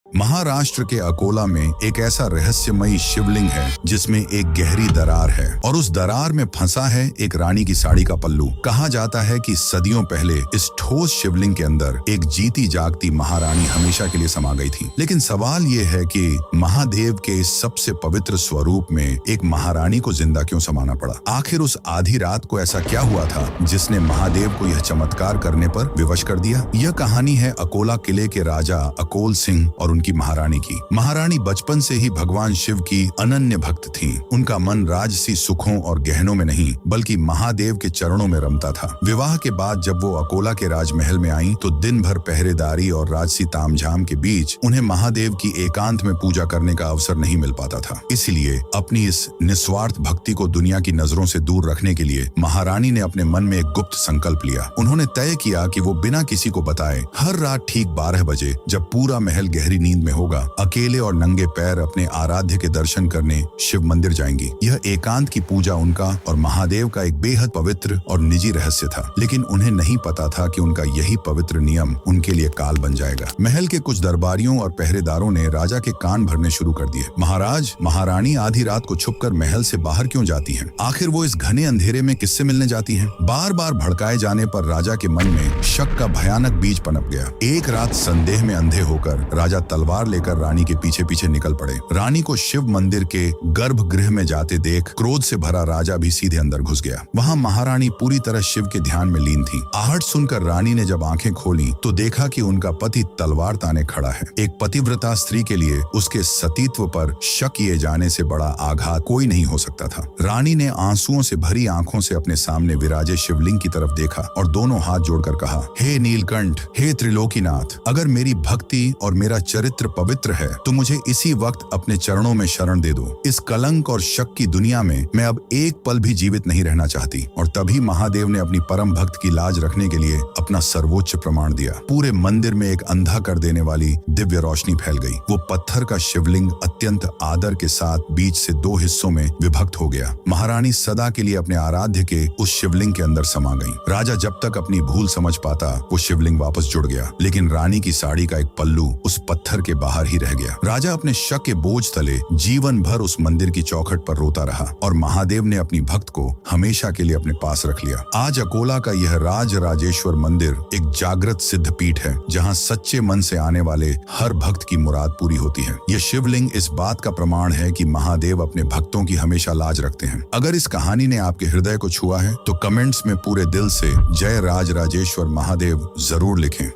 महाराष्ट्र के अकोला में एक ऐसा रहस्यमयी शिवलिंग है जिसमें एक गहरी दरार है और उस दरार में फंसा है एक रानी की साड़ी का पल्लू। कहा जाता है कि सदियों पहले इस ठोस शिवलिंग के अंदर एक जीती जागती महारानी हमेशा के लिए समा गई थी। लेकिन सवाल ये है कि महादेव के इस सबसे पवित्र स्वरूप में एक महारानी को जिंदा क्यों समाना पड़ा? आखिर उस आधी रात को ऐसा क्या हुआ था जिसने महादेव को यह चमत्कार करने पर विवश कर दिया? यह कहानी है अकोला किले के राजा अकोल सिंह और उनकी महारानी की। महारानी बचपन से ही भगवान शिव की अनन्य भक्त थीं। उनका मन राजसी सुखों और गहनों में नहीं बल्कि महादेव के चरणों में रमता था। विवाह के बाद जब वो अकोला के राजमहल में आईं तो दिन भर पहरेदारी और राजसी तामझाम के बीच उन्हें महादेव की एकांत में पूजा करने का अवसर नहीं मिल पाता था। इसलिए अपनी इस निस्वार्थ भक्ति को दुनिया की नजरों से दूर रखने के लिए महारानी ने अपने मन में एक गुप्त संकल्प लिया। उन्होंने तय किया कि वो बिना किसी को बताए हर रात ठीक 12 बजे जब पूरा महल गहरी नींद में होगा, अकेले और नंगे पैर अपने आराध्य के दर्शन करने शिव मंदिर जाएंगी। यह एकांत की पूजा उनका और महादेव का एक बेहद पवित्र और निजी रहस्य था, लेकिन उन्हें नहीं पता था कि उनका यही पवित्र नियम उनके लिए काल बन जाएगा। महल के कुछ दरबारियों और पहरेदारों ने राजा के कान भरने शुरू कर दिए। महाराज, महारानी आधी रात को छुपकर महल से बाहर क्यों जाती हैं? आखिर वो इस घने अंधेरे में किससे मिलने जाती हैं? बार बार भड़काए जाने पर राजा के मन में शक का भयानक बीज पनप गया। एक रात संदेह में अंधे होकर राजा तलवार लेकर रानी के पीछे पीछे निकल पड़े। रानी को शिव मंदिर के गर्भगृह में जाते देख क्रोध से भरा राजा भी सीधे अंदर घुस गया। वहां महारानी पूरी तरह शिव के ध्यान में लीन थी। आहट सुनकर रानी ने जब आंखें खोली तो देखा कि उनका पति तलवार ताने खड़ा है। एक पतिव्रता स्त्री के लिए उसके सतीत्व पर शक किए जाने से बड़ा आघात कोई नहीं हो सकता था। रानी ने आंसुओं से भरी आंखों से अपने सामने विराजे शिवलिंग की तरफ देखा और दोनों हाथ जोड़कर कहा, हे नीलकंठ, हे त्रिलोकीनाथ, अगर मेरी भक्ति और मेरा चरित्र पवित्र है तो मुझे इसी वक्त अपने चरणों में शरण दे दो। इस कलंक और शक की दुनिया में मैं अब एक पल भी जीवित नहीं रहना चाहती। और तभी महादेव ने अपनी परम भक्त की लाज रखने के लिए अपना सर्वोच्च प्रमाण दिया। पूरे मंदिर में एक अंधा कर देने वाली दिव्य रोशनी फैल गई। वो पत्थर का शिवलिंग अत्यंत आदर के साथ बीच से 2 हिस्सों में विभक्त हो गया। महारानी सदा के लिए अपने आराध्य के उस शिवलिंग के अंदर समा गई। राजा जब तक अपनी भूल समझ पाता वो शिवलिंग वापस जुड़ गया, लेकिन रानी की साड़ी का एक पल्लू उस पत्थर के बाहर ही रह गया। राजा अपने शक के बोझ तले जीवन भर उस मंदिर की चौखट पर रोता रहा और महादेव ने अपनी भक्त को हमेशा के लिए अपने पास रख लिया। आज अकोला का यह राज राजेश्वर मंदिर एक जागृत सिद्ध पीठ है जहां सच्चे मन से आने वाले हर भक्त की मुराद पूरी होती है। यह शिवलिंग इस बात का प्रमाण है कि महादेव अपने भक्तों की हमेशा लाज रखते हैं। अगर इस कहानी ने आपके हृदय को छुआ है तो कमेंट्स में पूरे दिल से जय राज राजेश्वर महादेव जरूर लिखें।